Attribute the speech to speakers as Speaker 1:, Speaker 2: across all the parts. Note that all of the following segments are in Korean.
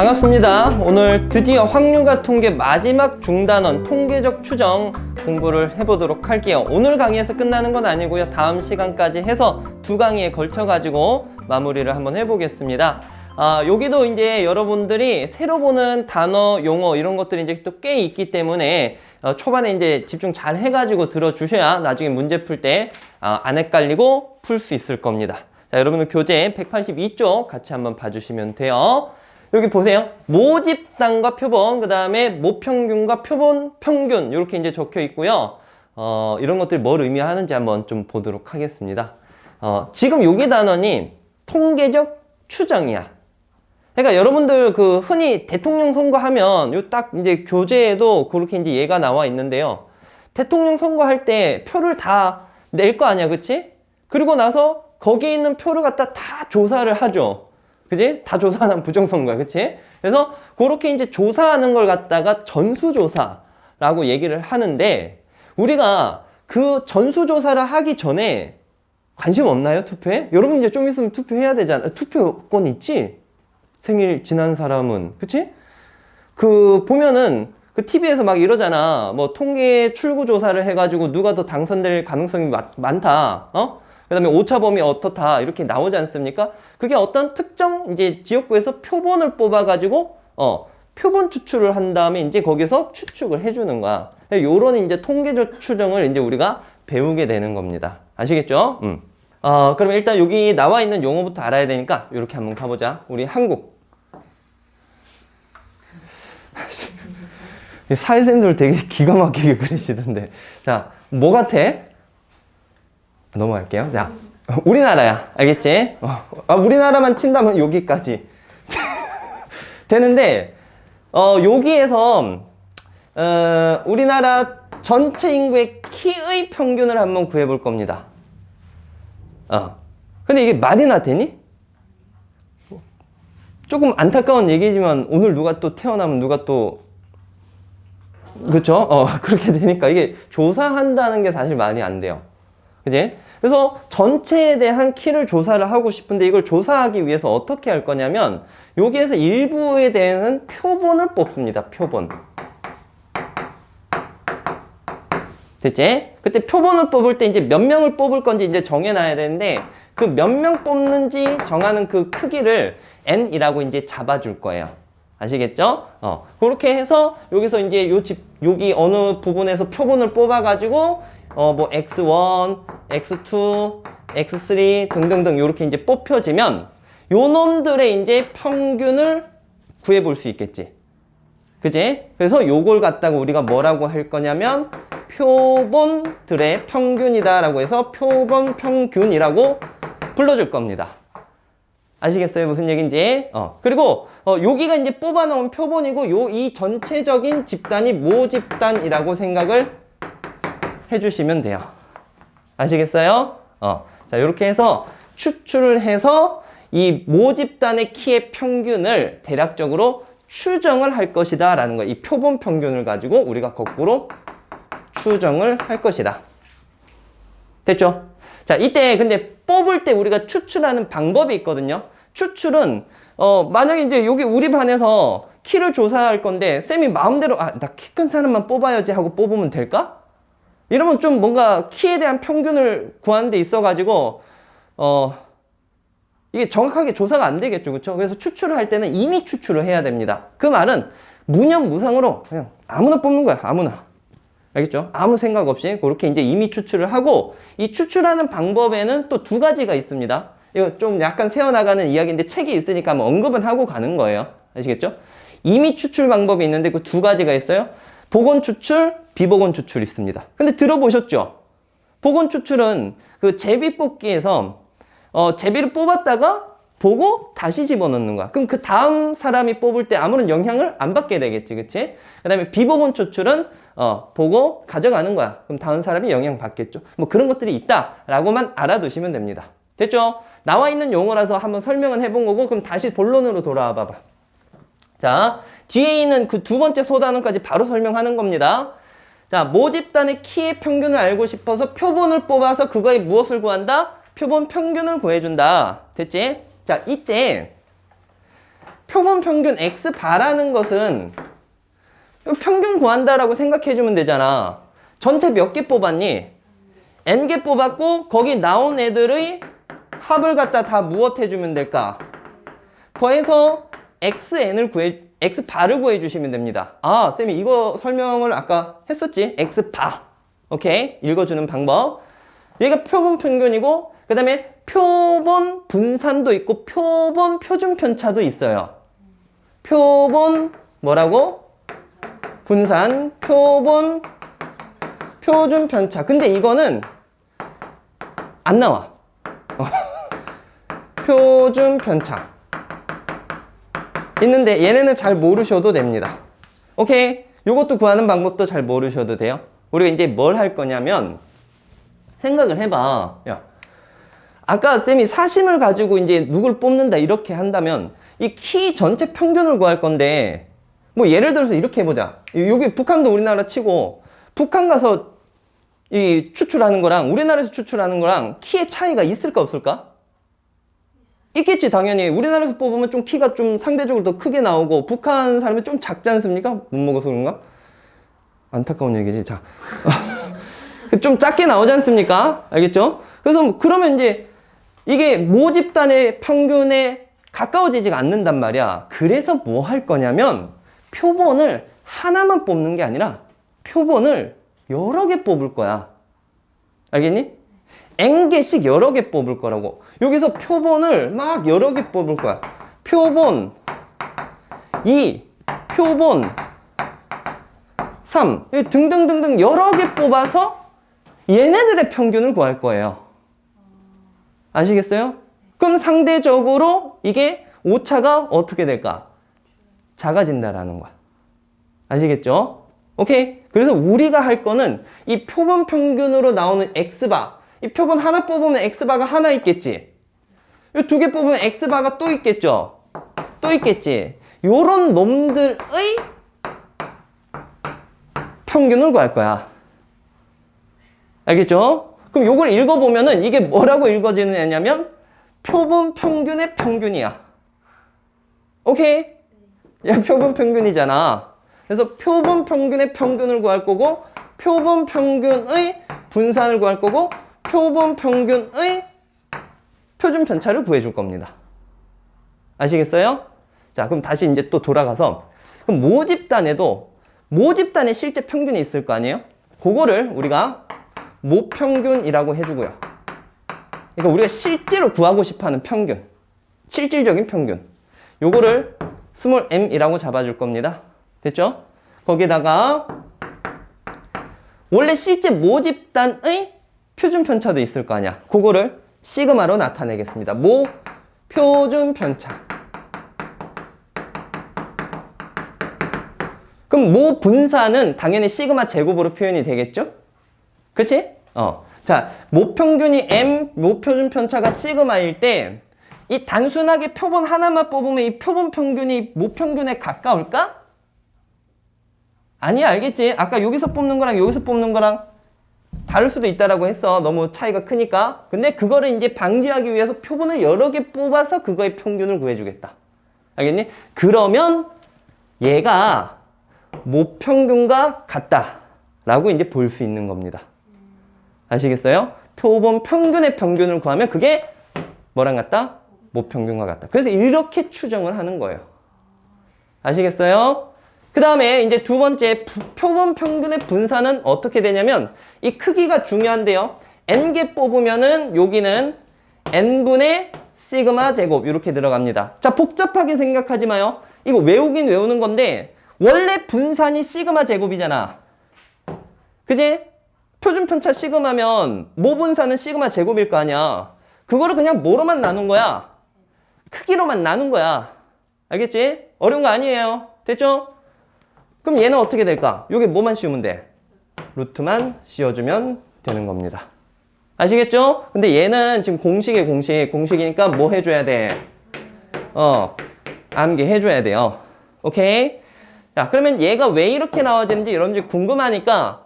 Speaker 1: 반갑습니다. 오늘 드디어 확률과 통계 마지막 중단원 통계적 추정 공부를 해보도록 할게요. 오늘 강의에서 끝나는 건 아니고요. 다음 시간까지 해서 두 강의에 걸쳐 가지고 마무리를 한번 해보겠습니다. 여기도 이제 여러분들이 새로 보는 단어, 용어 이런 것들이 이제 또 꽤 있기 때문에 초반에 이제 집중 잘 해가지고 들어주셔야 나중에 문제 풀 때 안 헷갈리고 풀 수 있을 겁니다. 자, 여러분들 교재 182쪽 같이 한번 봐주시면 돼요. 여기 보세요. 모집단과 표본, 그 다음에 모평균과 표본, 평균 이렇게 이제 적혀 있고요. 이런 것들이 뭘 의미하는지 한번 좀 보도록 하겠습니다. 지금 여기 단원이 통계적 추정이야. 그러니까 여러분들 그 흔히 대통령 선거하면 요 딱 이제 교재에도 그렇게 이제 얘가 나와 있는데요. 대통령 선거할 때 표를 다 낼 거 아니야, 그치? 그리고 나서 거기에 있는 표를 갖다 다 조사를 하죠. 그지? 다 조사하는 부정선거야, 그치? 그래서 그렇게 이제 조사하는 걸 갖다가 전수조사라고 얘기를 하는데, 우리가 그 전수조사를 하기 전에 관심 없나요, 투표에? 여러분 이제 좀 있으면 투표해야 되잖아. 투표권 있지? 생일 지난 사람은, 그치? 보면은, 그 TV에서 막 이러잖아. 뭐, 통계 출구조사를 해가지고 누가 더 당선될 가능성이 많다. 그 다음에 오차범위 어떻다. 이렇게 나오지 않습니까? 그게 어떤 특정 이제 지역구에서 표본을 뽑아가지고, 표본 추출을 한 다음에 이제 거기서 추측을 해주는 거야. 요런 이제 통계적 추정을 이제 우리가 배우게 되는 겁니다. 아시겠죠? 그럼 일단 여기 나와 있는 용어부터 알아야 되니까 이렇게 한번 가보자. 우리 한국. 사회생들 되게 기가 막히게 그리시던데. 자, 뭐 같아? 넘어갈게요. 자, 우리나라야. 알겠지? 우리나라만 친다면 여기까지. 되는데, 여기에서, 우리나라 전체 인구의 키의 평균을 한번 구해볼 겁니다. 근데 이게 말이나 되니? 조금 안타까운 얘기지만 오늘 누가 또 태어나면 누가 또 그쵸? 그렇게 되니까 이게 조사한다는 게 사실 말이 안 돼요. 그지? 그래서 전체에 대한 키를 조사를 하고 싶은데 이걸 조사하기 위해서 어떻게 할 거냐면 여기에서 일부에 대한 표본을 뽑습니다. 표본. 됐지? 그때 표본을 뽑을 때 이제 몇 명을 뽑을 건지 이제 정해놔야 되는데 그 몇 명 뽑는지 정하는 그 크기를 n이라고 이제 잡아줄 거예요. 아시겠죠? 그렇게 해서 여기서 이제 여기 어느 부분에서 표본을 뽑아가지고 뭐 x1, x2, x3 등등등 이렇게 이제 뽑혀지면 요 놈들의 이제 평균을 구해볼 수 있겠지. 그지? 그래서 요걸 갖다가 우리가 뭐라고 할 거냐면 표본들의 평균이다라고 해서 표본 평균이라고 불러줄 겁니다. 아시겠어요? 무슨 얘기인지? 그리고 여기가 이제 뽑아놓은 표본이고 이 전체적인 집단이 모집단이라고 생각을 해주시면 돼요. 아시겠어요? 자, 이렇게 해서 추출을 해서 이 모집단의 키의 평균을 대략적으로 추정을 할 것이다 라는 거예요. 이 표본 평균을 가지고 우리가 거꾸로 추정을 할 것이다. 됐죠? 자, 이때 근데 뽑을 때 우리가 추출하는 방법이 있거든요. 추출은 만약에 이제 여기 우리 반에서 키를 조사할 건데 쌤이 마음대로 나 키 큰 사람만 뽑아야지 하고 뽑으면 될까? 이러면 좀 뭔가 키에 대한 평균을 구하는 데 있어가지고 이게 정확하게 조사가 안 되겠죠. 그렇죠? 그래서 추출을 할 때는 임의 추출을 해야 됩니다. 그 말은 무념무상으로 그냥 아무나 뽑는 거야. 아무나. 알겠죠? 아무 생각 없이 그렇게 이제 임의 추출을 하고 이 추출하는 방법에는 또 두 가지가 있습니다. 이거 좀 약간 새어나가는 이야기인데 책이 있으니까 한번 언급은 하고 가는 거예요. 아시겠죠? 임의 추출 방법이 있는데 그 두 가지가 있어요. 복원 추출, 비복원 추출이 있습니다. 근데 들어보셨죠? 복원 추출은 그 제비 뽑기에서 제비를 뽑았다가 보고 다시 집어넣는 거야. 그럼 그 다음 사람이 뽑을 때 아무런 영향을 안 받게 되겠지, 그치? 그 다음에 비복원 추출은 보고 가져가는 거야. 그럼 다음 사람이 영향 받겠죠. 뭐 그런 것들이 있다라고만 알아두시면 됩니다. 됐죠? 나와 있는 용어라서 한번 설명은 해본 거고 그럼 다시 본론으로 돌아와 봐봐. 자, 뒤에 있는 그 두 번째 소단원까지 바로 설명하는 겁니다. 자, 모집단의 키의 평균을 알고 싶어서 표본을 뽑아서 그거의 무엇을 구한다? 표본 평균을 구해준다. 됐지? 자, 이때 표본 평균 X바라는 것은 평균 구한다라고 생각해주면 되잖아. 전체 몇 개 뽑았니? N개 뽑았고 거기 나온 애들의 합을 갖다 다 무엇 해주면 될까? 더해서 X바를 구해주시면 됩니다. 아, 쌤이 이거 설명을 아까 했었지? X바. 오케이? 읽어주는 방법. 얘가 표본 평균이고 그 다음에 표본 분산도 있고 표본 표준 편차도 있어요. 표본 뭐라고? 분산, 표본 표준 편차. 근데 이거는 안 나와. 표준 편차 있는데 얘네는 잘 모르셔도 됩니다. 오케이? 요것도 구하는 방법도 잘 모르셔도 돼요. 우리가 이제 뭘 할 거냐면 생각을 해봐. 야, 아까 쌤이 사심을 가지고 이제 누굴 뽑는다 이렇게 한다면 이 키 전체 평균을 구할 건데 뭐 예를 들어서 이렇게 해보자. 여기 북한도 우리나라 치고 북한 가서 이 추출하는 거랑 우리나라에서 추출하는 거랑 키의 차이가 있을까 없을까? 있겠지, 당연히. 우리나라에서 뽑으면 좀 키가 좀 상대적으로 더 크게 나오고 북한 사람이 좀 작지 않습니까? 못 먹어서 그런가? 안타까운 얘기지. 자, 좀 작게 나오지 않습니까? 알겠죠? 그래서 그러면 이제 이게 모집단의 평균에 가까워지지가 않는단 말이야. 그래서 뭐 할 거냐면 표본을 하나만 뽑는 게 아니라 표본을 여러 개 뽑을 거야. 알겠니? N개씩 여러 개 뽑을 거라고. 여기서 표본을 막 여러 개 뽑을 거야. 표본 2, 표본 3 등등등등 여러 개 뽑아서 얘네들의 평균을 구할 거예요. 아시겠어요? 그럼 상대적으로 이게 오차가 어떻게 될까? 작아진다라는 거야. 아시겠죠? 오케이? 그래서 우리가 할 거는 이 표본 평균으로 나오는 X바, 이 표본 하나 뽑으면 X바가 하나 있겠지? 이 두 개 뽑으면 X바가 또 있겠죠? 또 있겠지? 요런 놈들의 평균을 구할 거야. 알겠죠? 그럼 요걸 읽어보면은 이게 뭐라고 읽어지느냐면 표본 평균의 평균이야. 오케이? 야, 표본 평균이잖아. 그래서 표본 평균의 평균을 구할 거고 표본 평균의 분산을 구할 거고 표본 평균의 표준 편차를 구해줄 겁니다. 아시겠어요? 자, 그럼 다시 이제 또 돌아가서 그럼 모집단에 실제 평균이 있을 거 아니에요? 그거를 우리가 모평균이라고 해주고요. 그러니까 우리가 실제로 구하고 싶어하는 평균, 실질적인 평균, 요거를 스몰 m이라고 잡아줄 겁니다. 됐죠? 거기다가 원래 실제 모집단의 표준 편차도 있을 거 아니야. 그거를 시그마로 나타내겠습니다. 모 표준 편차. 그럼 모 분산은 당연히 시그마 제곱으로 표현이 되겠죠? 그치? 자, 모평균이 m, 모표준 편차가 시그마일 때 이 단순하게 표본 하나만 뽑으면 이 표본 평균이 모평균에 가까울까? 아니, 알겠지? 아까 여기서 뽑는 거랑 여기서 뽑는 거랑 다를 수도 있다라고 했어. 너무 차이가 크니까. 근데 그거를 이제 방지하기 위해서 표본을 여러 개 뽑아서 그거의 평균을 구해주겠다. 알겠니? 그러면 얘가 모평균과 같다라고 이제 볼 수 있는 겁니다. 아시겠어요? 표본 평균의 평균을 구하면 그게 뭐랑 같다? 모평균과 같다. 그래서 이렇게 추정을 하는 거예요. 아시겠어요? 그 다음에 이제 두 번째 표본 평균의 분산은 어떻게 되냐면 이 크기가 중요한데요. n개 뽑으면은 여기는 n분의 시그마 제곱 이렇게 들어갑니다. 자, 복잡하게 생각하지 마요. 이거 외우긴 외우는 건데 원래 분산이 시그마 제곱이잖아. 그지? 표준 편차 시그마면 모 분산은 시그마 제곱일 거 아니야. 그거를 그냥 뭐로만 나눈 거야? 크기로만 나눈 거야. 알겠지? 어려운 거 아니에요. 됐죠? 그럼 얘는 어떻게 될까? 여기 뭐만 씌우면 돼? 루트만 씌워주면 되는 겁니다. 아시겠죠? 근데 얘는 지금 공식이니까 뭐 해줘야 돼? 암기해줘야 돼요. 오케이? 자, 그러면 얘가 왜 이렇게 나와지는지 여러분들이 궁금하니까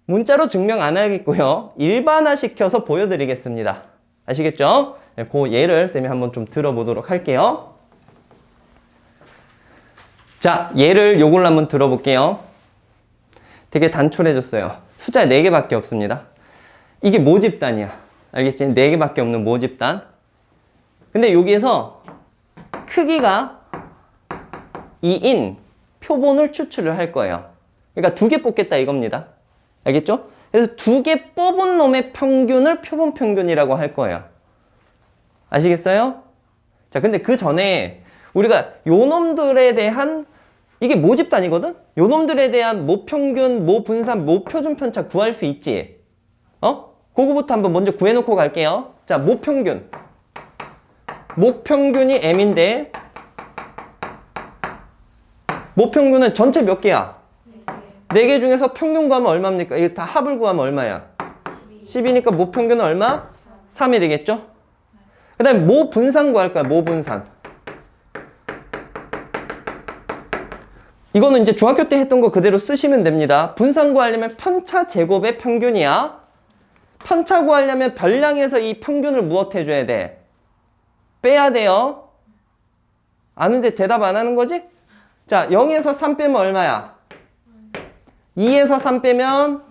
Speaker 1: 문자로 증명 안 하겠고요. 일반화시켜서 보여드리겠습니다. 아시겠죠? 네, 그 예를 쌤이 한번 좀 들어보도록 할게요. 자, 얘를 요걸로 한번 들어볼게요. 되게 단촐해졌어요. 숫자 4개밖에 없습니다. 이게 모집단이야. 알겠지? 4개밖에 없는 모집단. 근데 여기에서 크기가 2인 표본을 추출을 할 거예요. 그러니까 2개 뽑겠다 이겁니다. 알겠죠? 그래서 2개 뽑은 놈의 평균을 표본 평균이라고 할 거예요. 아시겠어요? 자, 근데 그 전에 우리가 요 놈들에 대한 이게 모집단이거든? 요 놈들에 대한 모평균, 모분산, 모표준 편차 구할 수 있지? 그거부터 한번 먼저 구해놓고 갈게요. 자, 모평균. 모평균이 M인데 모평균은 전체 몇 개야? 4개 중에서 평균 구하면 얼마입니까? 이게 다 합을 구하면 얼마야? 10이니까 모평균은 얼마? 3이 되겠죠? 그 다음에 모분산 구할 거야. 모분산. 이거는 이제 중학교 때 했던 거 그대로 쓰시면 됩니다. 분산 구하려면 편차 제곱의 평균이야. 편차 구하려면 별량에서 이 평균을 무엇 해줘야 돼? 빼야 돼요. 아는데 대답 안 하는 거지? 자, 0에서 3 빼면 얼마야? 2에서 3 빼면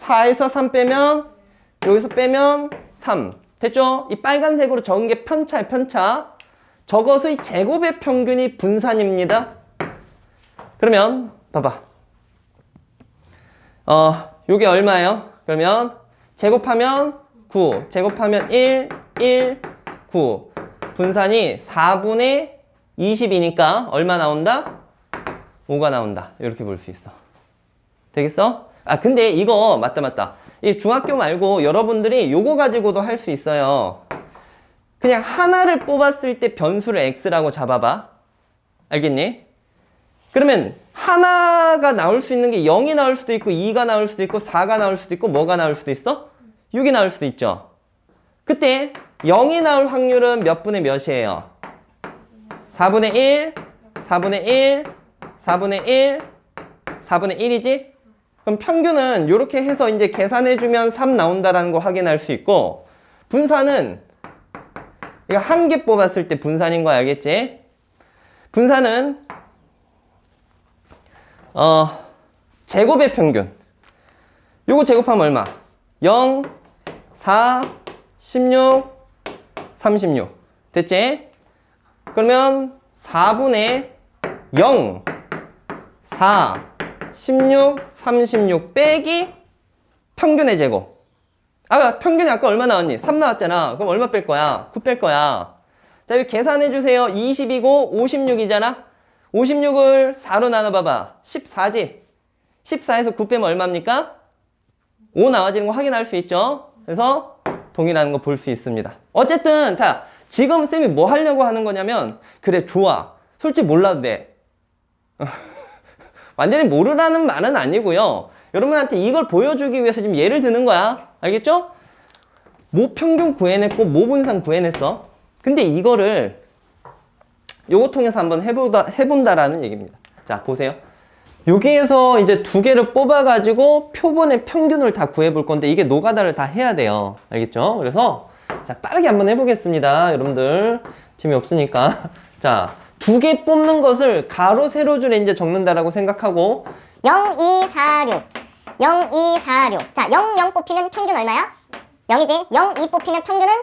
Speaker 1: 4에서 3 빼면 여기서 빼면 3. 됐죠? 이 빨간색으로 적은 게 편차야, 편차. 저것의 제곱의 평균이 분산입니다. 그러면 봐봐. 요게 얼마예요? 그러면 제곱하면 9, 제곱하면 1, 1, 9. 분산이 4분의 20이니까 얼마 나온다? 5가 나온다. 이렇게 볼 수 있어. 되겠어? 아, 근데 이거 맞다. 이 중학교 말고 여러분들이 요거 가지고도 할 수 있어요. 그냥 하나를 뽑았을 때 변수를 x라고 잡아봐. 알겠니? 그러면 하나가 나올 수 있는 게 0이 나올 수도 있고 2가 나올 수도 있고 4가 나올 수도 있고 뭐가 나올 수도 있어? 6이 나올 수도 있죠. 그때 0이 나올 확률은 몇 분의 몇이에요? 4분의 1, 4분의 1, 4분의 1, 4분의 1이지? 그럼 평균은 이렇게 해서 이제 계산해주면 3 나온다라는 거 확인할 수 있고, 분산은 이거 한 개 뽑았을 때 분산인 거 알겠지? 분산은 제곱의 평균. 요거 제곱하면 얼마? 0, 4, 16, 36. 됐지? 그러면 4분의 0, 4, 16, 36 빼기 평균의 제곱. 아, 평균이 아까 얼마 나왔니? 3 나왔잖아. 그럼 얼마 뺄 거야? 9 뺄 거야. 자, 여기 계산해주세요. 20이고 56이잖아? 56을 4로 나눠봐봐. 14지? 14에서 9 빼면 얼마입니까? 5 나와지는 거 확인할 수 있죠? 그래서 동일하는 거 볼 수 있습니다. 어쨌든 자, 지금 쌤이 뭐 하려고 하는 거냐면, 그래, 좋아. 솔직히 몰라도 돼. 완전히 모르라는 말은 아니고요. 여러분한테 이걸 보여주기 위해서 지금 예를 드는 거야. 알겠죠? 모평균 구해냈고 모분산 구해냈어. 근데 이거를 요거 통해서 한번 해본다라는 얘기입니다. 자, 보세요. 여기에서 이제 2개를 뽑아가지고 표본의 평균을 다 구해볼 건데, 이게 노가다를 다 해야 돼요. 알겠죠? 그래서 자, 빠르게 한번 해보겠습니다. 여러분들 재미없으니까. 자, 2개 뽑는 것을 가로 세로 줄에 이제 적는다라고 생각하고,
Speaker 2: 0, 2, 4, 6 0, 2, 4, 6 자, 0, 0 뽑히면 평균 얼마야? 0이지? 0, 2 뽑히면 평균은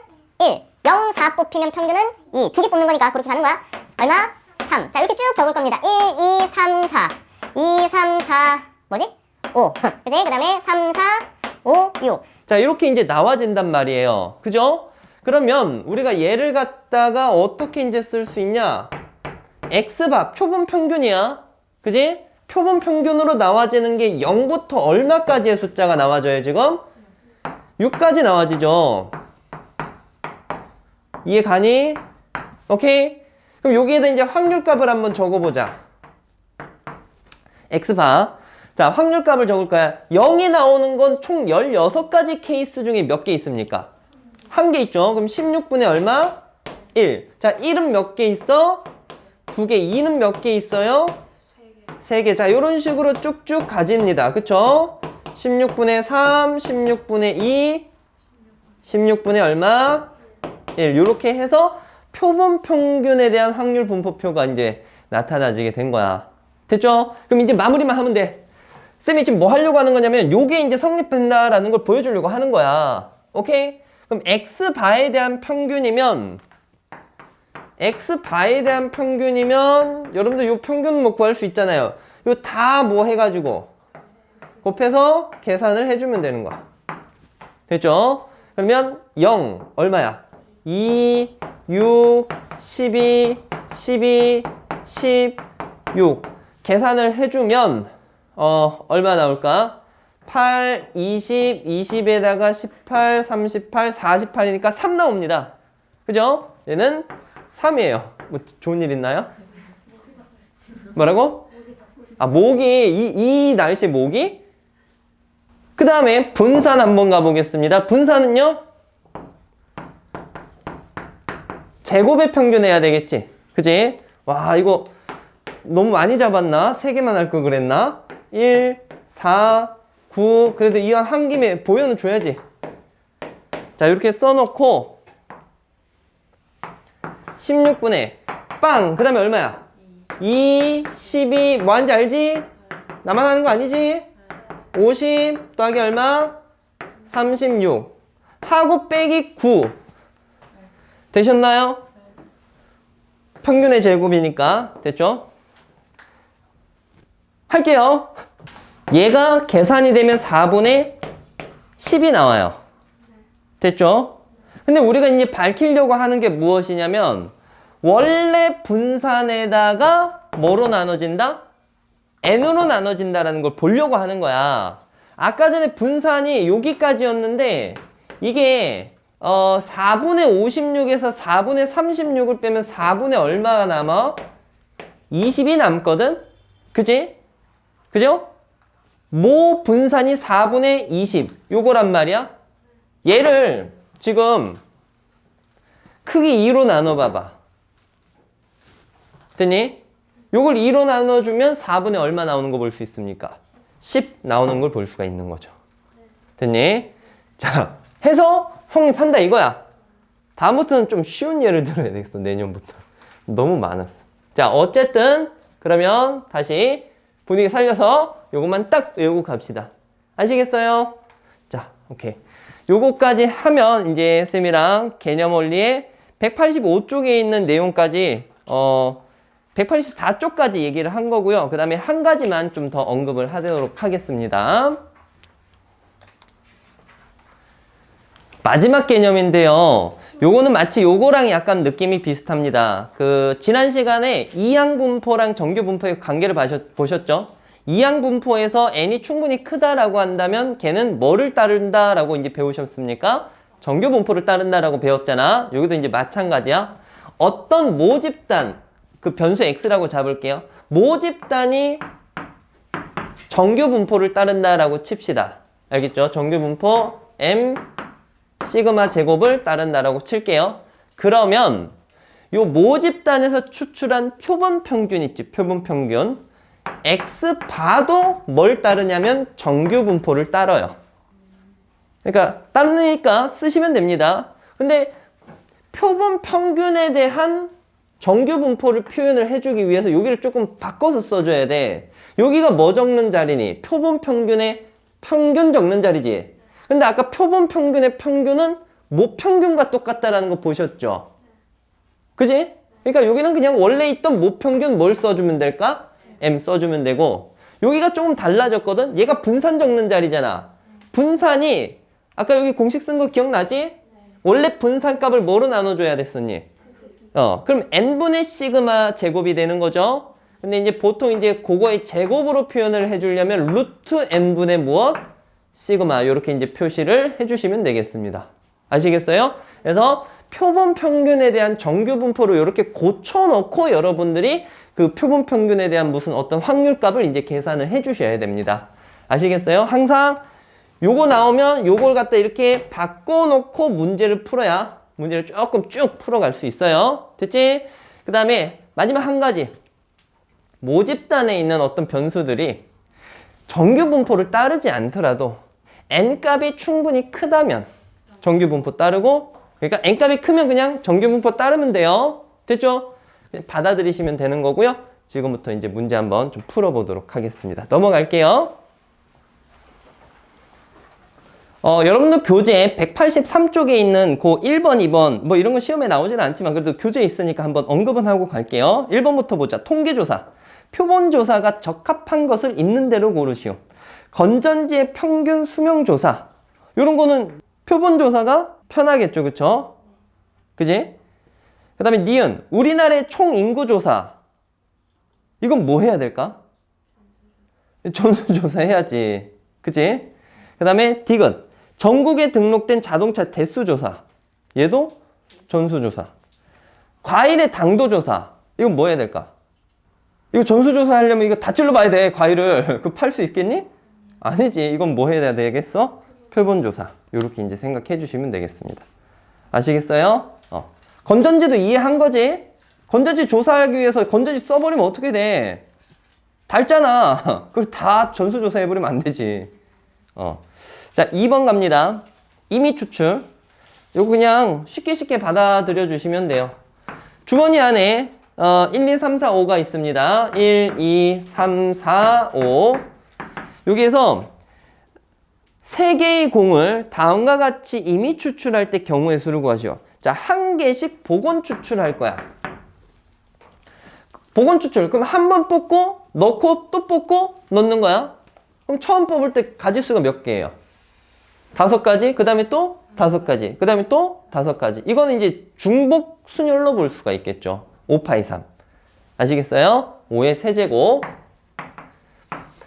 Speaker 2: 1 0, 4 뽑히면 평균은 2 2개 뽑는 거니까 그렇게 가는 거야. 얼마? 3. 자, 이렇게 쭉 적을 겁니다. 1, 2, 3, 4 2, 3, 4 뭐지? 5 그지? 그 다음에 3, 4, 5, 6
Speaker 1: 자, 이렇게 이제 나와진단 말이에요. 그죠? 그러면 우리가 얘를 갖다가 어떻게 이제 쓸 수 있냐? X바, 표본 평균이야. 그지? 표본 평균으로 나와지는 게 0부터 얼마까지의 숫자가 나와져요, 지금? 6까지 나와지죠. 이해 가니? 오케이? 그럼 여기에다 이제 확률값을 한번 적어보자. X바. 자, 확률값을 적을 거야. 0이 나오는 건 총 16가지 케이스 중에 몇 개 있습니까? 1개 있죠. 그럼 16분의 얼마? 1. 자, 1은 몇 개 있어? 2개. 2는 몇 개 있어요? 3개. 자, 이런 식으로 쭉쭉 가집니다. 그쵸? 16분의 3, 16분의 2, 16분의 얼마? 1. 이렇게 해서 표본 평균에 대한 확률 분포표가 이제 나타나지게 된 거야. 됐죠? 그럼 이제 마무리만 하면 돼. 쌤이 지금 뭐 하려고 하는 거냐면 요게 이제 성립된다라는 걸 보여주려고 하는 거야. 오케이? 그럼 x바에 대한 평균이면 여러분들 요 평균 뭐 구할 수 있잖아요. 요 다 뭐 해가지고 곱해서 계산을 해주면 되는 거야. 됐죠? 그러면 0 얼마야? 2, 6, 12, 12, 16 계산을 해주면 얼마 나올까? 8, 20, 20에다가 18, 38, 48이니까 3 나옵니다. 그죠? 얘는 3이에요. 뭐 좋은 일 있나요? 뭐라고? 아, 모기, 이 날씨 모기? 그 다음에 분산 한번 가보겠습니다. 분산은요? 제곱의 평균 해야 되겠지? 그지? 와, 이거 너무 많이 잡았나? 3개만 할 걸 그랬나? 1, 4, 9. 그래도 이왕 한 김에 보여는 줘야지. 자, 이렇게 써놓고 16분의 빵! 그 다음에 얼마야? 2, 12, 뭐 하는지 알지? 나만 하는 거 아니지? 50 더하기 얼마? 36 하고 빼기 9 되셨나요? 평균의 제곱이니까 됐죠? 할게요. 얘가 계산이 되면 4분의 10이 나와요. 됐죠? 근데 우리가 이제 밝히려고 하는 게 무엇이냐면 원래 분산에다가 뭐로 나눠진다? n으로 나눠진다라는 걸 보려고 하는 거야. 아까 전에 분산이 여기까지였는데 이게 4분의 56에서 4분의 36을 빼면 4분의 얼마가 남아? 20이 남거든? 그지? 그죠? 모 분산이 4분의 20 요거란 말이야. 얘를 지금 크기 2로 나눠봐봐. 됐니? 요걸 2로 나눠주면 4분의 얼마 나오는 거 볼 수 있습니까? 10 나오는 걸 볼 수가 있는 거죠. 됐니? 자, 해서 성립한다 이거야. 다음부터는 좀 쉬운 예를 들어야 되겠어. 내년부터. 너무 많았어. 자, 어쨌든 그러면 다시 분위기 살려서 요것만 딱 외우고 갑시다. 아시겠어요? 자, 오케이. 요거까지 하면 이제 쌤이랑 개념 원리의 185쪽에 있는 내용까지 184쪽까지 얘기를 한 거고요. 그 다음에 한 가지만 좀 더 언급을 하도록 하겠습니다. 마지막 개념인데요. 요거는 마치 요거랑 약간 느낌이 비슷합니다. 지난 시간에 이항분포랑 정규분포의 관계를 보셨죠? 이항분포에서 n이 충분히 크다라고 한다면 걔는 뭐를 따른다라고 이제 배우셨습니까? 정규분포를 따른다라고 배웠잖아. 여기도 이제 마찬가지야. 어떤 모집단, 그 변수 x라고 잡을게요. 모집단이 정규분포를 따른다라고 칩시다. 알겠죠? 정규분포 m 시그마 제곱을 따른다라고 칠게요. 그러면 요 모집단에서 추출한 표본 평균 있지? 표본 평균. x바도 뭘 따르냐면 정규분포를 따라요. 그러니까 따르니까 쓰시면 됩니다. 근데 표본 평균에 대한 정규분포를 표현을 해주기 위해서 여기를 조금 바꿔서 써줘야 돼. 여기가 뭐 적는 자리니? 표본 평균의 평균 적는 자리지. 근데 아까 표본 평균의 평균은 모평균과 똑같다라는 거 보셨죠? 그지? 그러니까 여기는 그냥 원래 있던 모평균 뭘 써주면 될까? m 써주면 되고, 여기가 조금 달라졌거든? 얘가 분산 적는 자리잖아. 분산이 아까 여기 공식 쓴 거 기억나지? 원래 분산값을 뭐로 나눠줘야 됐었니? 그럼 n분의 시그마 제곱이 되는 거죠? 근데 이제 보통 이제 그거의 제곱으로 표현을 해주려면 루트 n분의 무엇? 시그마 이렇게 이제 표시를 해주시면 되겠습니다. 아시겠어요? 그래서 표본 평균에 대한 정규분포로 이렇게 고쳐놓고 여러분들이 그 표본 평균에 대한 무슨 어떤 확률값을 이제 계산을 해주셔야 됩니다. 아시겠어요? 항상 요거 나오면 요걸 갖다 이렇게 바꿔놓고 문제를 풀어야 문제를 조금 쭉 풀어갈 수 있어요. 됐지? 그 다음에 마지막 한 가지. 모집단에 있는 어떤 변수들이 정규분포를 따르지 않더라도 n값이 충분히 크다면 정규분포 따르고, 그러니까 n값이 크면 그냥 정규분포 따르면 돼요. 됐죠? 그냥 받아들이시면 되는 거고요. 지금부터 이제 문제 한번 좀 풀어보도록 하겠습니다. 넘어갈게요. 여러분들 교재 183쪽에 있는 그 1번, 2번 뭐 이런 거 시험에 나오지는 않지만 그래도 교재에 있으니까 한번 언급은 하고 갈게요. 1번부터 보자. 통계조사. 표본조사가 적합한 것을 있는 대로 고르시오. 건전지의 평균 수명조사. 이런 거는 표본조사가 편하겠죠. 그쵸? 그지? 그 다음에 니은. 우리나라의 총인구조사. 이건 뭐 해야 될까? 전수조사 해야지. 그치? 그 다음에 디귿. 전국에 등록된 자동차 대수조사. 얘도 전수조사. 과일의 당도조사. 이건 뭐 해야 될까? 이거 전수조사 하려면 이거 다 찔러봐야 돼. 과일을. 그거 팔 수 있겠니? 아니지. 이건 뭐 해야 되겠어? 표본조사. 요렇게 이제 생각해 주시면 되겠습니다. 아시겠어요? 건전지도 이해한 거지? 건전지 조사하기 위해서 건전지 써버리면 어떻게 돼? 닳잖아. 그걸 다 전수조사 해버리면 안 되지. 자, 2번 갑니다. 임의 추출. 요거 그냥 쉽게 받아들여 주시면 돼요. 주머니 안에 1, 2, 3, 4, 5가 있습니다. 1, 2, 3, 4, 5. 여기에서 3개의 공을 다음과 같이 임의 추출할 때 경우의 수를 구하시오. 자, 1개씩 복원 추출할 거야. 복원 추출. 그럼 한 번 뽑고 넣고 또 뽑고 넣는 거야. 그럼 처음 뽑을 때 가지수가 몇 개예요? 5가지, 그 다음에 또 5가지, 그 다음에 또 5가지. 이거는 이제 중복 순열로 볼 수가 있겠죠. 5, 8, 2, 3. 아시겠어요? 5의 세제곱.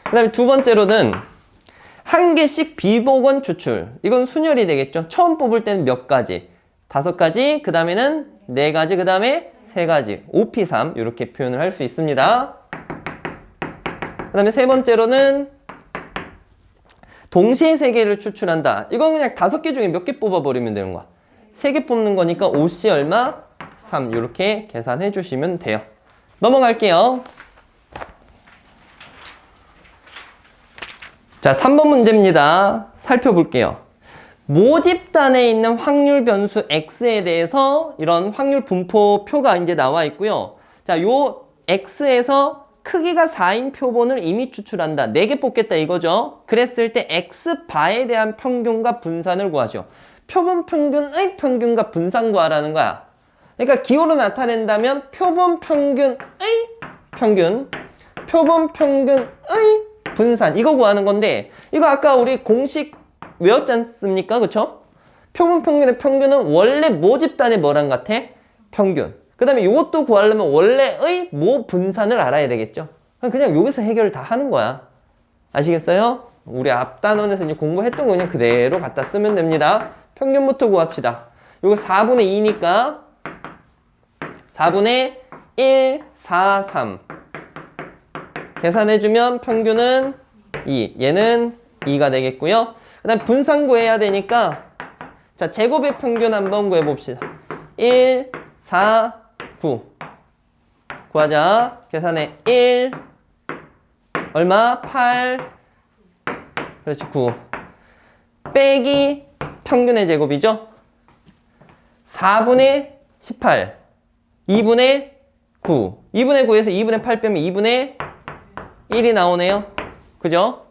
Speaker 1: 그 다음에 두 번째로는 1개씩 비복원 추출. 이건 순열이 되겠죠. 처음 뽑을 때는 몇 가지? 5가지, 그 다음에는 4가지, 그 다음에 3가지. 5P3 이렇게 표현을 할 수 있습니다. 그 다음에 세 번째로는 동시에 3개를 추출한다. 이건 그냥 5개 중에 몇 개 뽑아버리면 되는 거야. 3개 뽑는 거니까 5C 얼마? 3 이렇게 계산해 주시면 돼요. 넘어갈게요. 자, 3번 문제입니다. 살펴볼게요. 모집단에 있는 확률 변수 X에 대해서 이런 확률 분포표가 이제 나와 있고요. 자, 요 X에서 크기가 4인 표본을 이미 추출한다. 4개 뽑겠다 이거죠. 그랬을 때 X바에 대한 평균과 분산을 구하시오. 표본 평균의 평균과 분산 구하라는 거야. 그러니까 기호로 나타낸다면 표본 평균의 평균, 표본 평균의 분산 이거 구하는 건데 이거 아까 우리 공식 외웠지 않습니까? 그쵸? 표본 평균의 평균은 원래 모집단의 뭐랑 같아? 평균. 그 다음에 이것도 구하려면 원래의 모 분산을 알아야 되겠죠. 그냥 여기서 해결을 다 하는 거야. 아시겠어요? 우리 앞 단원에서 이제 공부했던 거 그냥 그대로 갖다 쓰면 됩니다. 평균부터 구합시다. 이거 4분의 2니까 4분의 1, 4, 3 계산해주면 평균은 2. 얘는 2가 되겠고요. 그 다음 분산 구해야 되니까 자, 제곱의 평균 한번 구해봅시다. 1, 4, 9 구하자. 계산해. 1 얼마? 8 그렇지 9 빼기 평균의 제곱이죠. 4분의 18 2분의 9 2분의 9에서 2분의 8 빼면 2분의 1이 나오네요. 그죠?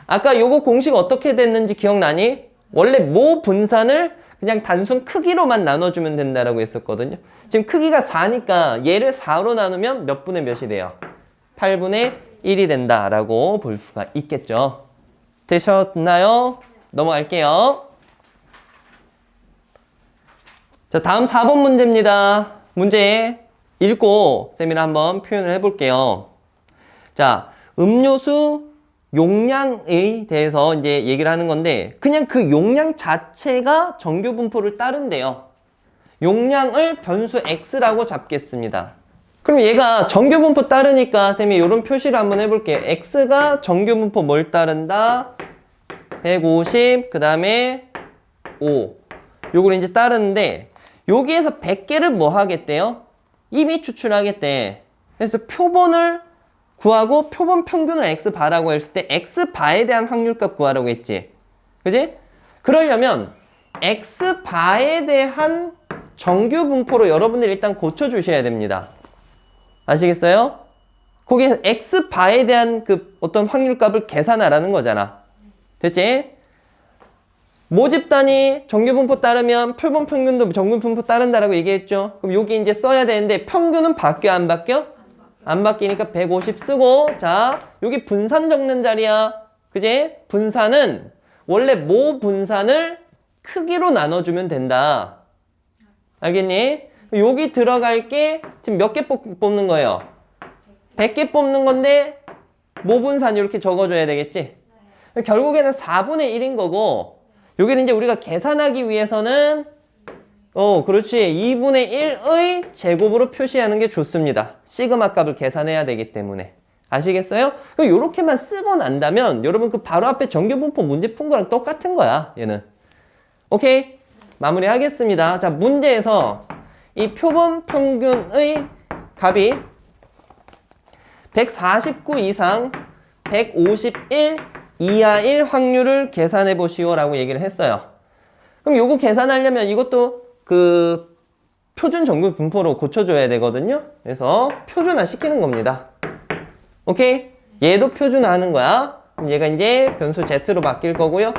Speaker 1: 아까 요거 공식 어떻게 됐는지 기억나니? 원래 모 분산을 그냥 단순 크기로만 나눠주면 된다라고 했었거든요. 지금 크기가 4니까 얘를 4로 나누면 몇 분의 몇이 돼요? 8분의 1이 된다라고 볼 수가 있겠죠. 되셨나요? 넘어갈게요. 자, 다음 4번 문제입니다. 문제 읽고 쌤이랑 한번 표현을 해볼게요. 자, 음료수 용량에 대해서 이제 얘기를 하는 건데 그냥 그 용량 자체가 정규 분포를 따른대요. 용량을 변수 x라고 잡겠습니다. 그럼 얘가 정규 분포 따르니까 쌤이 이런 표시를 한번 해볼게요. x가 정규 분포 뭘 따른다? 150, 그 다음에 5. 요걸 이제 따르는데 여기에서 100개를 뭐 하겠대요? 이미 추출하겠대. 그래서 표본을 구하고 표본 평균을 x바라고 했을 때 x바에 대한 확률값 구하라고 했지. 그지? 그러려면 x바에 대한 정규 분포로 여러분들이 일단 고쳐주셔야 됩니다. 아시겠어요? 거기에 X바에 대한 그 어떤 확률값을 계산하라는 거잖아. 됐지? 모집단이 정규분포 따르면 표본 평균도 정규분포 따른다라고 얘기했죠. 그럼 여기 이제 써야 되는데 평균은 바뀌어 안 바뀌어? 안 바뀌니까 150 쓰고 자 여기 분산 적는 자리야. 그지? 분산은 원래 모 분산을 크기로 나눠주면 된다. 알겠니? 여기 들어갈 게 지금 몇 개 뽑는 거예요? 100개 뽑는 건데 모 분산 이렇게 적어줘야 되겠지? 결국에는 4분의 1인 거고 여기는 이제 우리가 계산하기 위해서는 그렇지 2분의 1의 제곱으로 표시하는 게 좋습니다. 시그마 값을 계산해야 되기 때문에 아시겠어요? 그럼 요렇게만 쓰고 난다면 여러분 그 바로 앞에 정규분포 문제 푼 거랑 똑같은 거야 얘는. 오케이? 마무리 하겠습니다. 자 문제에서 이 표본 평균의 값이 149 이상 151 이하일 확률을 계산해 보시오 라고 얘기를 했어요. 그럼 요거 계산하려면 이것도 그 표준 정규 분포로 고쳐줘야 되거든요. 그래서 표준화 시키는 겁니다. 오케이? 얘도 표준화 하는 거야. 그럼 얘가 이제 변수 z로 바뀔 거고요.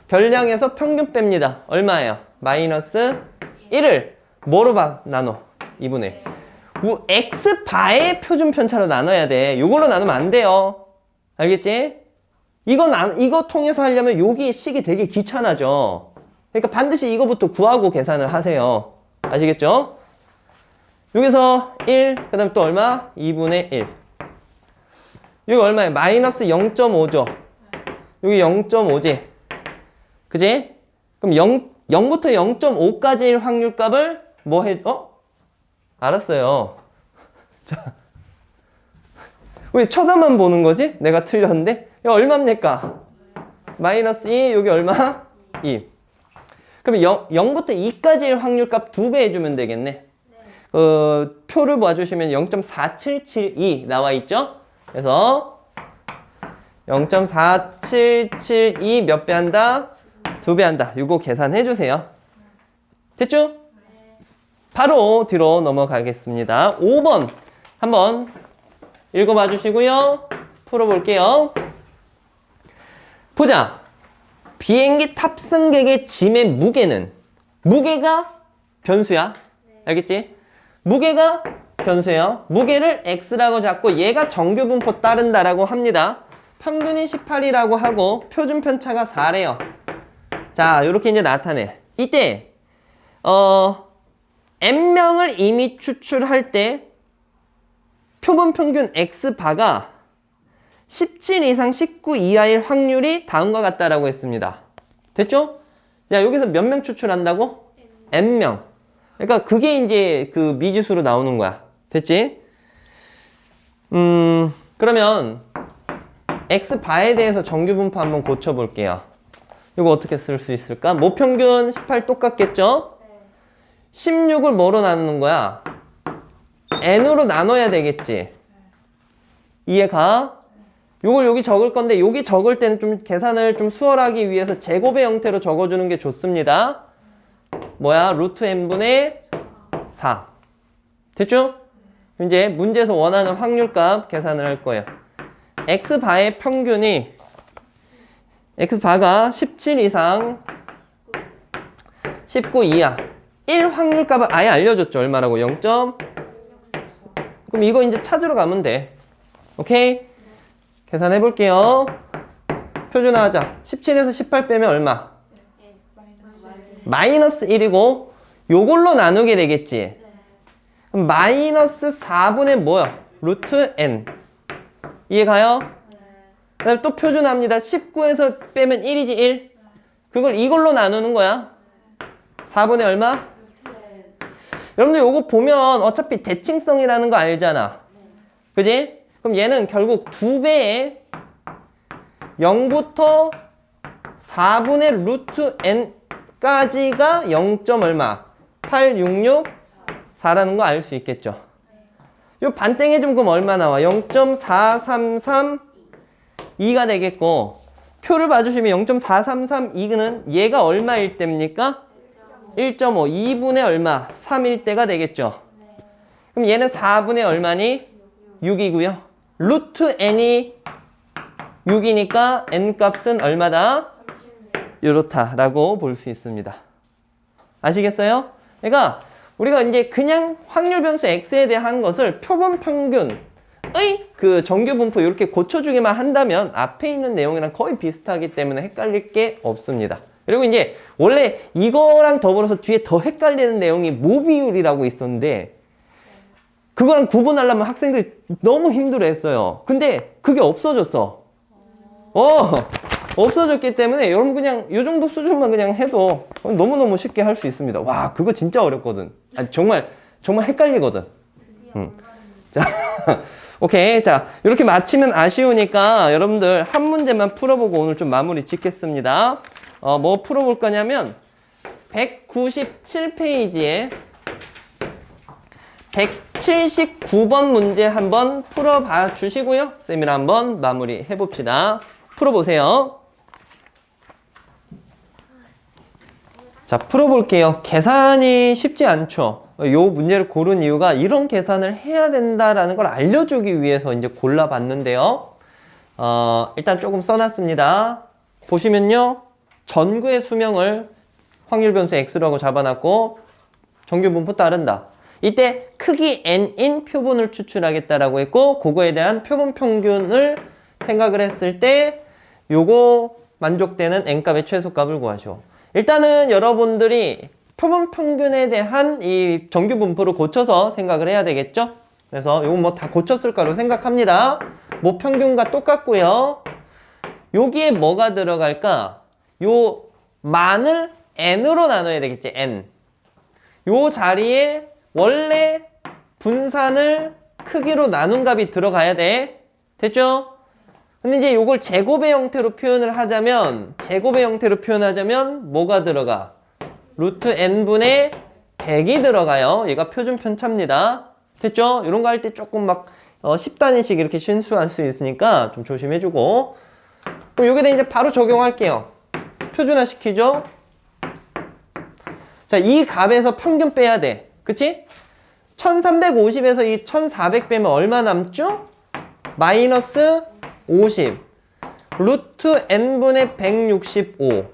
Speaker 1: 별량에서 평균 뺍니다. 얼마예요? 마이너스 1을 뭐로 나눠? 2분의 1. x바의 표준 편차로 나눠야 돼. 요걸로 나누면 안 돼요. 알겠지? 이거 통해서 하려면 여기 식이 되게 귀찮아져. 그러니까 반드시 이거부터 구하고 계산을 하세요. 아시겠죠? 여기서 1, 그 다음에 또 얼마? 2분의 1. 여기 얼마예요? 마이너스 0.5죠? 여기 0.5지? 그지? 그럼 0부터 0.5까지의 확률값을 뭐 알았어요. 자. 왜 쳐다만 보는 거지? 내가 틀렸는데? 이거 얼마입니까? 마이너스 2, 여기 얼마? 2. 그럼 0부터 2까지의 확률값 2배 해주면 되겠네. 표를 봐주시면 0.4772 나와 있죠? 그래서 0.4772 몇 배 한다? 2배 한다. 이거 계산해 주세요. 됐죠? 바로 뒤로 넘어가겠습니다. 5번 한번 읽어봐 주시고요. 풀어볼게요. 보자. 비행기 탑승객의 짐의 무게는 무게가 변수야. 알겠지? 무게가 변수예요. 무게를 x라고 잡고 얘가 정규분포 따른다라고 합니다. 평균이 18이라고 하고 표준 편차가 4래요. 자, 이렇게 이제 나타내. 이때 n명을 이미 추출할 때 표본 평균 x바가 17 이상 19 이하일 확률이 다음과 같다라고 했습니다. 됐죠? 자, 여기서 몇 명 추출한다고? n명. 그러니까 그게 이제 그 미지수로 나오는 거야. 됐지? 그러면 x바에 대해서 정규분포 한번 고쳐볼게요. 이거 어떻게 쓸 수 있을까? 모평균 18 똑같겠죠? 16을 뭐로 나누는 거야? n으로 나눠야 되겠지? 이해가? 요걸 여기 적을 건데 여기 적을 때는 좀 계산을 좀 수월하기 위해서 제곱의 형태로 적어주는 게 좋습니다. 뭐야? 루트 n분의 4. 됐죠? 이제 문제에서 원하는 확률값 계산을 할 거예요. x바의 평균이 x바가 17 이상 19 이하 1 확률값을 아예 알려줬죠. 얼마라고? 0. 그럼 이거 이제 찾으러 가면 돼. 오케이? 계산해 볼게요. 표준화하자. 17에서 18 빼면 얼마? 마이너스 1이고 요걸로 나누게 되겠지. 그럼 마이너스 4분의 뭐야? 루트 n. 이해가요? 그 다음에 또 표준합니다. 19에서 빼면 1이지 1. 그걸 이걸로 나누는 거야. 4분의 얼마? 여러분들 요거 보면 어차피 대칭성이라는 거 알잖아. 그지? 그럼 얘는 결국 2배의 0부터 4분의 루트 n까지가 0. 얼마? 866 4라는 거 알 수 있겠죠. 요 반땡 해주면 그럼 얼마 나와? 0.4332가 되겠고 표를 봐주시면 0.4332는 얘가 얼마일 때입니까? 1.5 2분의 얼마? 3일 때가 되겠죠. 그럼 얘는 4분의 얼마니? 6이고요. 루트 n이 6이니까 n 값은 얼마다? 이렇다라고 볼 수 있습니다. 아시겠어요? 그러니까 우리가 이제 그냥 확률 변수 x에 대한 것을 표본 평균의 그 정규 분포 이렇게 고쳐주기만 한다면 앞에 있는 내용이랑 거의 비슷하기 때문에 헷갈릴 게 없습니다. 그리고 이제 원래 이거랑 더불어서 뒤에 더 헷갈리는 내용이 모비율이라고 있었는데 그거랑 구분하려면 학생들이 너무 힘들어했어요. 근데 그게 없어졌어. 없어졌기 때문에 여러분 그냥 이 정도 수준만 그냥 해도 너무너무 쉽게 할 수 있습니다. 와, 그거 진짜 어렵거든. 아니, 정말 헷갈리거든. 자, 오케이. 자, 이렇게 마치면 아쉬우니까 여러분들 한 문제만 풀어보고 오늘 좀 마무리 짓겠습니다. 뭐 풀어볼 거냐면 197페이지에 179번 문제 한번 풀어봐 주시고요. 쌤이랑 한번 마무리 해봅시다. 풀어보세요. 자, 풀어볼게요. 계산이 쉽지 않죠. 요 문제를 고른 이유가 이런 계산을 해야 된다라는 걸 알려주기 위해서 이제 골라봤는데요. 일단 조금 써놨습니다. 보시면요. 전구의 수명을 확률 변수 x라고 잡아놨고 정규 분포 따른다. 이때 크기 n인 표본을 추출하겠다라고 했고 그거에 대한 표본 평균을 생각을 했을 때 요거 만족되는 n값의 최소값을 구하시오. 일단은 여러분들이 표본 평균에 대한 이 정규 분포를 고쳐서 생각을 해야 되겠죠? 그래서 요거 뭐 다 고쳤을 거라고 생각합니다. 모 평균과 똑같고요. 여기에 뭐가 들어갈까? 요 만을 n으로 나눠야 되겠지, n. 요 자리에 원래 분산을 크기로 나눈 값이 들어가야 돼. 됐죠? 근데 이제 요걸 제곱의 형태로 표현을 하자면 뭐가 들어가? 루트 n분의 100이 들어가요. 얘가 표준 편차입니다. 됐죠? 이런 거 할 때 조금 막 10단위씩 이렇게 신수할 수 있으니까 좀 조심해주고. 그럼 여기다 이제 바로 적용할게요. 표준화 시키죠? 자, 이 값에서 평균 빼야 돼. 그치? 1350에서 이 1400 빼면 얼마 남죠? 마이너스 50. 루트 n분의 165.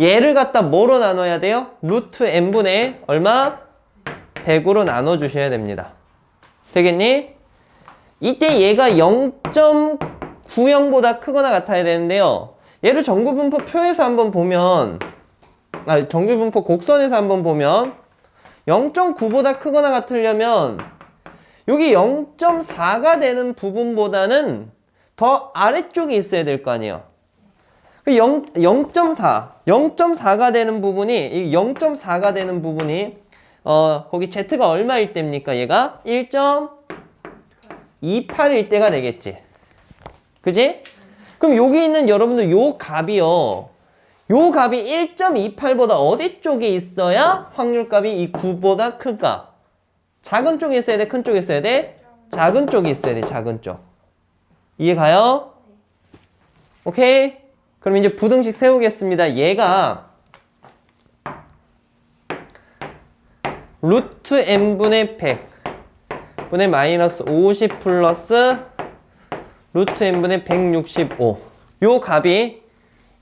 Speaker 1: 얘를 갖다 뭐로 나눠야 돼요? 루트 n분의 얼마? 100으로 나눠주셔야 됩니다. 되겠니? 이때 얘가 0.90보다 크거나 같아야 되는데요. 얘를 정규분포 표에서 한번 보면 정규분포 곡선에서 한번 보면 0.9보다 크거나 같으려면 여기 0.4가 되는 부분보다는 더 아래쪽에 있어야 될 거 아니에요. 0.4가 되는 부분이 이 0.4가 되는 부분이 거기 z가 얼마일 때입니까? 얘가 1.28일 때가 되겠지. 그지? 그럼 여기 있는 여러분들 요 값이 1.28보다 어디 쪽에 있어야 확률값이 이 9보다 클까? 작은 쪽에 있어야 돼? 큰 쪽에 있어야 돼? 작은 쪽에 있어야 돼. 작은 쪽. 이해 가요? 오케이? 그럼 이제 부등식 세우겠습니다. 얘가 루트 n분의 100 분의 마이너스 50 플러스 루트 n분의 165. 요 값이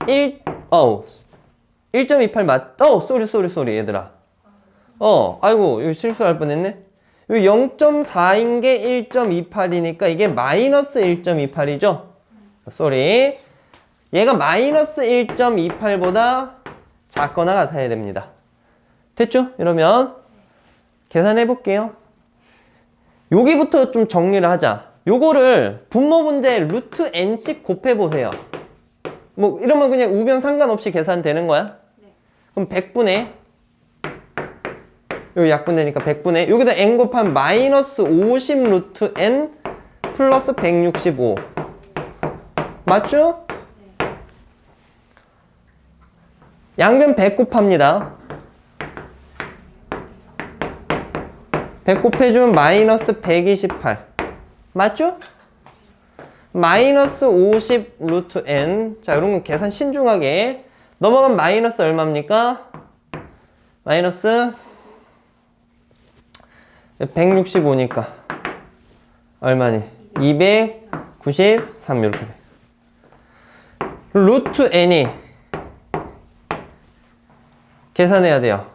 Speaker 1: 1.28 맞, 쏘리 얘들아. 아이고, 이거 실수할 뻔했네. 요 0.4인 게 1.28이니까 이게 마이너스 1.28이죠? 쏘리. 얘가 마이너스 1.28보다 작거나 같아야 됩니다. 됐죠? 이러면 계산해 볼게요. 여기부터 좀 정리를 하자. 요거를 분모 분자에 루트 n씩 곱해 보세요. 뭐 이러면 그냥 우변 상관없이 계산되는 거야? 네. 그럼 100분의 여기 약분되니까 100분의 여기다 n 곱한 마이너스 50 루트 n 플러스 165 맞죠? 네. 양변 100 곱합니다. 100 곱해주면 마이너스 128 맞죠? 마이너스 50 루트 n. 자, 이런 건 계산 신중하게. 넘어가면 마이너스 얼마입니까? 마이너스 165니까 얼마니? 293 이렇게 돼. 루트 n이 계산해야 돼요.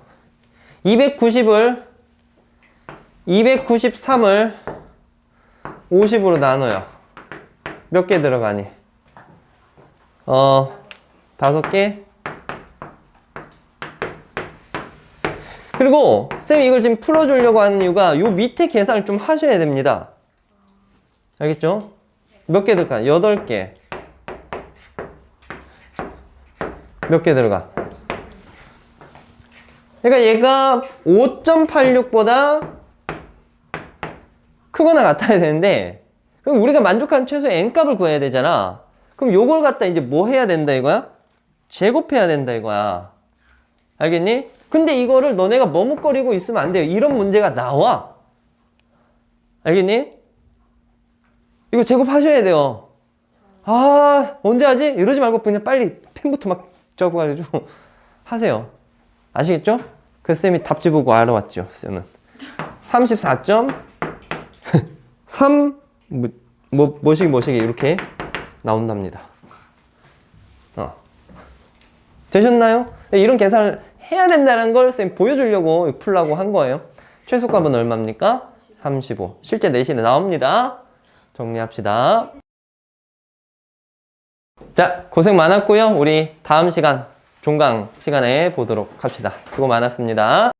Speaker 1: 293을 50으로 나눠요. 몇 개 들어가니? 5개. 그리고 쌤이 이걸 지금 풀어주려고 하는 이유가 요 밑에 계산을 좀 하셔야 됩니다. 알겠죠? 몇 개 들어가? 8개. 몇 개 들어가? 그러니까 얘가 5.86보다 크거나 같아야 되는데, 그럼 우리가 만족하는 최소 n값을 구해야 되잖아. 그럼 요걸 갖다 이제 뭐 해야 된다 이거야? 제곱해야 된다 이거야. 알겠니? 근데 이거를 너네가 머뭇거리고 있으면 안 돼요. 이런 문제가 나와. 알겠니? 이거 제곱하셔야 돼요. 아, 언제 하지? 이러지 말고 그냥 빨리 펜부터 막 적어가지고 하세요. 아시겠죠? 그 쌤이 답지 보고 알아왔죠. 쌤은 34.3 뭐시기 이렇게 나온답니다. 되셨나요? 이런 계산을 해야 된다는 걸 쌤 보여주려고 풀라고 한 거예요. 최소값은 얼마입니까? 35. 실제 내신에 나옵니다. 정리합시다. 자, 고생 많았고요. 우리 다음 시간 종강 시간에 보도록 합시다. 수고 많았습니다.